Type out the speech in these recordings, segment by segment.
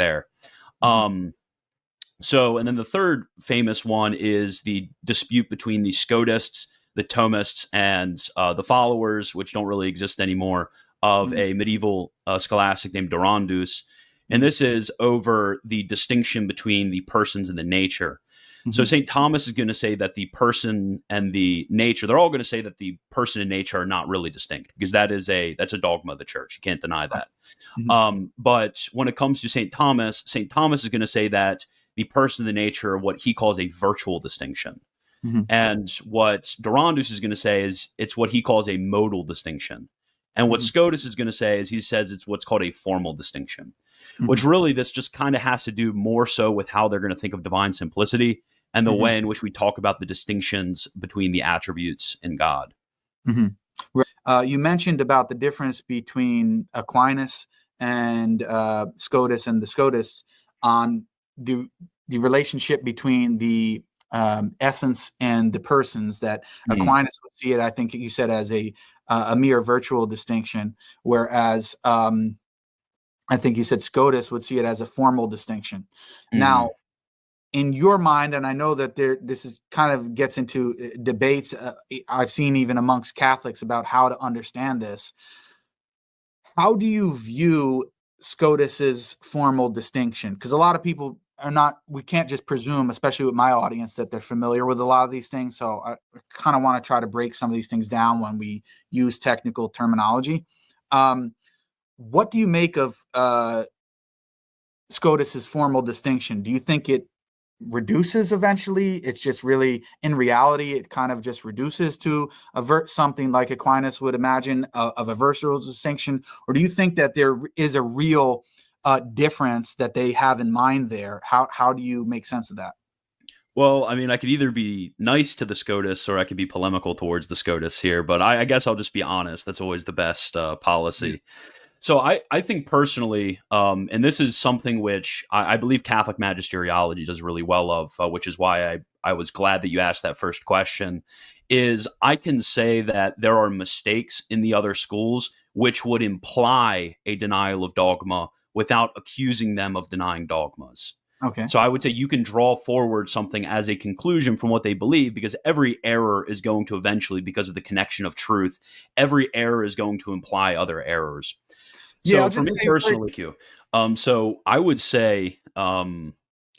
there. And then the third famous one is the dispute between the Scotists, the Thomists, and the followers, which don't really exist anymore, of a medieval scholastic named Durandus. And this is over the distinction between the persons and the nature. So St. Thomas is going to say that the person and the nature, they're all going to say that the person and nature are not really distinct, because that's a dogma of the church. You can't deny that. But when it comes to St. Thomas is going to say that the person and the nature are what he calls a virtual distinction. And what Durandus is going to say is it's what he calls a modal distinction. And what Scotus is going to say is he says it's what's called a formal distinction, which really this just kind of has to do more so with how they're going to think of divine simplicity and the way in which we talk about the distinctions between the attributes in God. You mentioned about the difference between Aquinas and Scotus and the Scotists on the relationship between the essence and the persons, that Aquinas would see it, I think you said, as a mere virtual distinction, whereas I think you said Scotus would see it as a formal distinction. Now, in your mind, and I know that this is kind of gets into debates I've seen even amongst Catholics about how to understand this. How do you view Scotus's formal distinction? Because a lot of people we can't just presume, especially with my audience, that they're familiar with a lot of these things. So I kind of want to try to break some of these things down when we use technical terminology. What do you make of Scotus's formal distinction? Do you think it reduces eventually? It's just really, in reality, it kind of just reduces to something like Aquinas would imagine of a virtual distinction? Or do you think that there is a real difference that they have in mind there? How do you make sense of that? Well, I mean, I could either be nice to the Scotists or I could be polemical towards the Scotists here, but I guess I'll just be honest. That's always the best policy. So I think personally, and this is something which I believe Catholic magisteriology does really well of, which is why I was glad that you asked that first question, is I can say that there are mistakes in the other schools which would imply a denial of dogma without accusing them of denying dogmas. Okay. So I would say you can draw forward something as a conclusion from what they believe, because every error is going to eventually, because of the connection of truth, every error is going to imply other errors. So for me personally, so I would say, and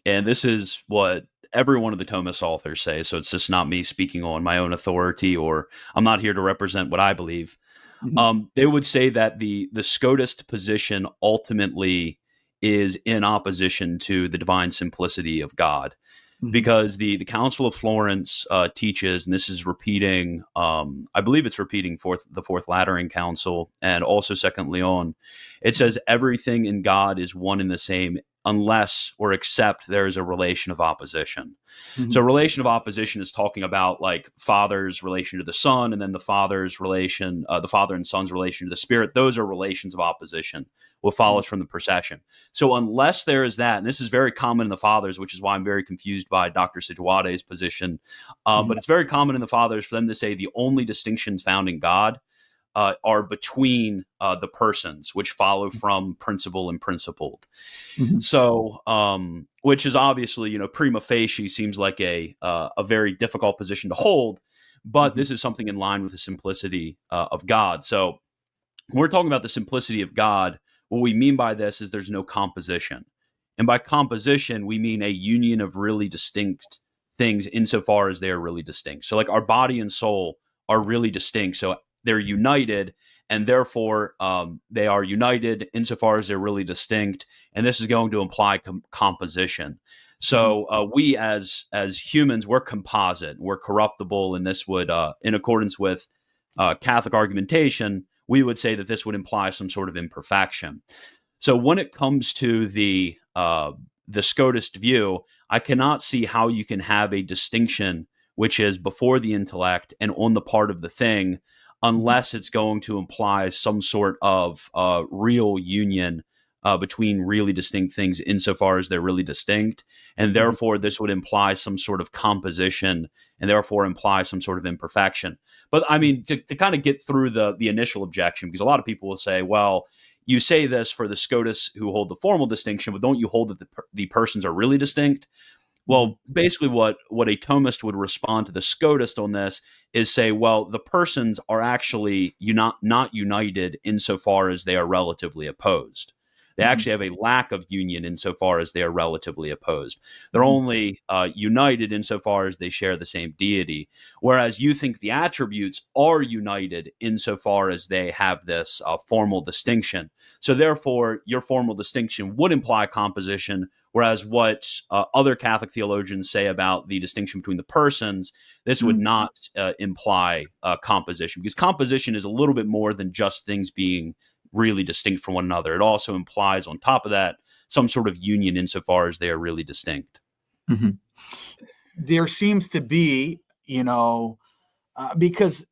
this is what every one of the Thomist authors say, so it's just not me speaking on my own authority, or I'm not here to represent what I believe. They would say that the Scotist position ultimately is in opposition to the divine simplicity of God, because the Council of Florence teaches, and this is repeating, I believe it's repeating the Fourth Lateran Council and also Second Leon. It says everything in God is one and the same unless or except there is a relation of opposition. So relation of opposition is talking about like Father's relation to the Son, and then the Father's relation, the Father and Son's relation to the Spirit. Those are relations of opposition. What follows from the procession. So unless there is that, and this is very common in the Fathers, which is why I'm very confused by Dr. Sijuade's position, but it's very common in the Fathers for them to say the only distinctions found in God are between the persons, which follow from principle and principled. So, which is obviously, prima facie seems like a very difficult position to hold, but this is something in line with the simplicity of God. So when we're talking about the simplicity of God, what we mean by this is there's no composition. And by composition, we mean a union of really distinct things insofar as they are really distinct. So like our body and soul are really distinct. So they're united, and therefore they are united insofar as they're really distinct. And this is going to imply composition. So we as humans, we're composite, we're corruptible, and this would, in accordance with Catholic argumentation, we would say that this would imply some sort of imperfection. So when it comes to the Scotist view, I cannot see how you can have a distinction which is before the intellect and on the part of the thing, unless it's going to imply some sort of real union between really distinct things insofar as they're really distinct. And therefore, this would imply some sort of composition and therefore imply some sort of imperfection. But I mean, to kind of get through the initial objection, because a lot of people will say, well, you say this for the Scotists who hold the formal distinction, but don't you hold that the persons are really distinct? Well, basically what a Thomist would respond to the Scotist on this is say, well, the persons are actually not united insofar as they are relatively opposed. They actually have a lack of union insofar as they are relatively opposed. They're only united insofar as they share the same deity, whereas you think the attributes are united insofar as they have this formal distinction. So therefore, your formal distinction would imply composition, whereas what other Catholic theologians say about the distinction between the persons, this would not imply composition, because composition is a little bit more than just things being really distinct from one another. It also implies, on top of that, some sort of union insofar as they are really distinct. There seems to be, because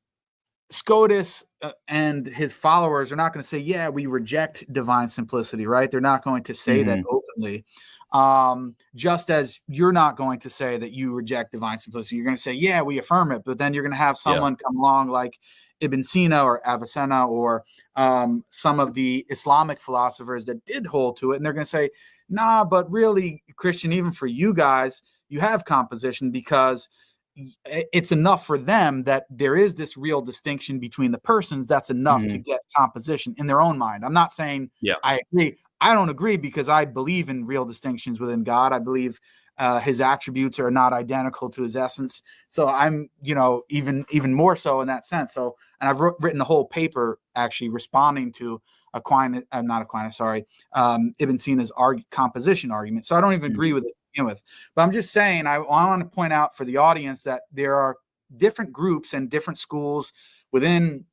Scotus and his followers are not going to say, yeah, we reject divine simplicity, right? They're not going to say that openly. Just as you're not going to say that you reject divine simplicity. You're going to say, yeah, we affirm it. But then you're going to have someone come along like Ibn Sina or Avicenna or some of the Islamic philosophers that did hold to it. And they're going to say, nah, but really, Christian, even for you guys, you have composition, because it's enough for them that there is this real distinction between the persons. That's enough to get composition in their own mind. I'm not saying I agree. I don't agree, because I believe in real distinctions within God. I believe his attributes are not identical to his essence. So I'm, even more so in that sense. So, and I've written a whole paper actually responding to Ibn Sina's composition argument. So I don't even agree with it to begin with. But I'm just saying, I want to point out for the audience that there are different groups and different schools within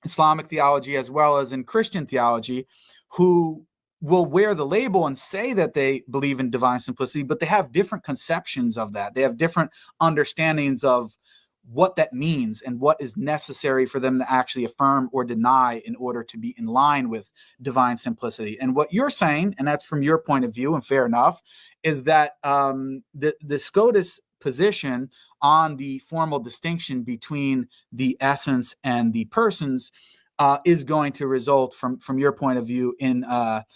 Islamic theology as well as in Christian theology who will wear the label and say that they believe in divine simplicity, but they have different conceptions of that. They have different understandings of what that means and what is necessary for them to actually affirm or deny in order to be in line with divine simplicity. And what you're saying, and that's from your point of view, and fair enough, is that the Scotus position on the formal distinction between the essence and the persons is going to result, from your point of view, in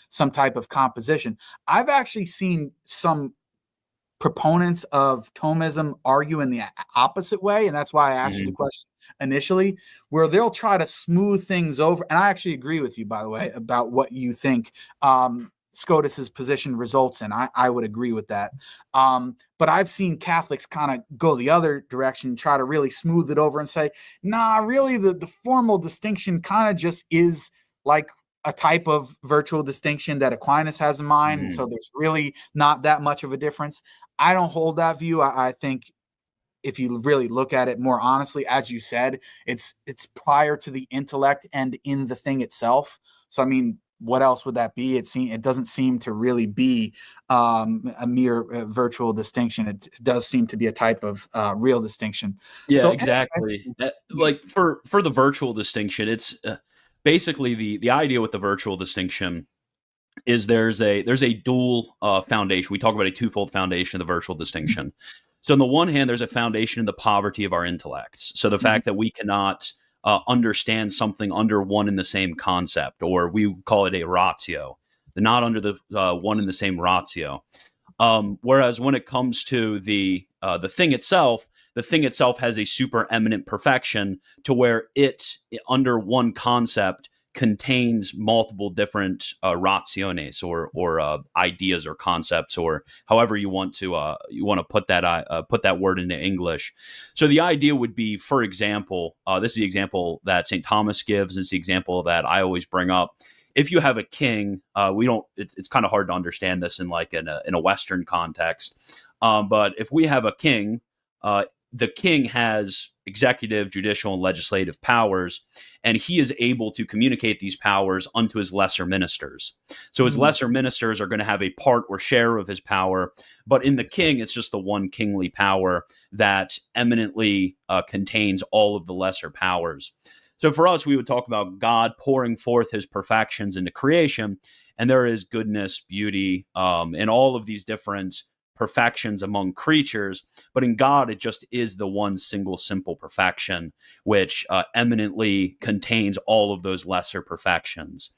some type of composition. I've actually seen some proponents of Thomism argue in the opposite way, and that's why I asked you the question initially, where they'll try to smooth things over. And I actually agree with you, by the way, about what you think Scotus's position results in. I would agree with that. But I've seen Catholics kind of go the other direction, try to really smooth it over and say, nah, really the formal distinction kind of just is like a type of virtual distinction that Aquinas has in mind. And so there's really not that much of a difference. I don't hold that view. I think if you really look at it more honestly, as you said, it's prior to the intellect and in the thing itself. So, I mean, what else would that be? It doesn't seem to really be a mere virtual distinction. It does seem to be a type of real distinction. Yeah, so, exactly. Like for the virtual distinction, it's basically the idea with the virtual distinction is there's a dual foundation. We talk about a twofold foundation of the virtual distinction. So on the one hand, there's a foundation in the poverty of our intellects. So the fact that we cannot understand something under one and the same concept, or we call it a ratio. They're not under the one and the same ratio. Whereas when it comes to the thing itself has a supereminent perfection to where it, under one concept, contains multiple different rationes or ideas or concepts, or however you want to put that word into English. So the idea would be, for example, this is the example that St. Thomas gives. It's the example that I always bring up. If you have a king, it's kind of hard to understand this in a Western context. But if we have a king, the king has executive, judicial, and legislative powers, and he is able to communicate these powers unto his lesser ministers. So his lesser ministers are going to have a part or share of his power, but in the king, it's just the one kingly power that eminently contains all of the lesser powers. So for us, we would talk about God pouring forth his perfections into creation, and there is goodness, beauty, and all of these different perfections among creatures, but in God, it just is the one single simple perfection, which eminently contains all of those lesser perfections.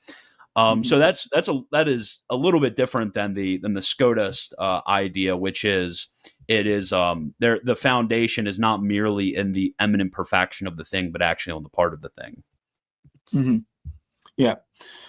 So that is a little bit different than the Scotist idea, which is the foundation is not merely in the eminent perfection of the thing, but actually on the part of the thing. Yeah.